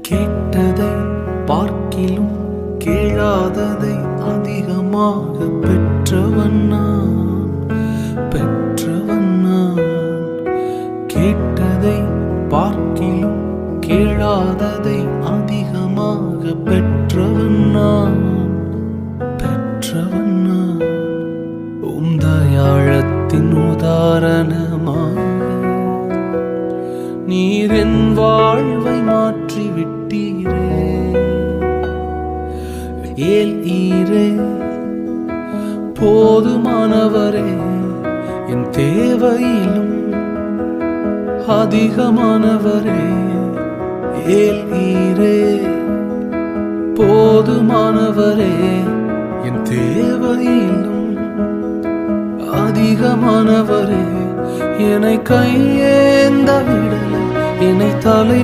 கேட்டதை பார்க்கிலும் கேளாததை அதிகமாக பெற்றவன் நான். கேட்டதை பார்க்கிலும் கேளாததை அதிகமாக பெற்றவன் நான். தயாளத்தின் உதாரணமாக நீர் என் வாழ்வை மாற்றி விட்டீரே. ஏல் ஈரே போதுமானவரே, என் தேவையிலும் அதிகமானவரே. ஏல் ஈரே போதுமானவரே, என் தேவையிலும் அதிகமானவரே. என்னை கையேந்த விடலை, என்னை தலை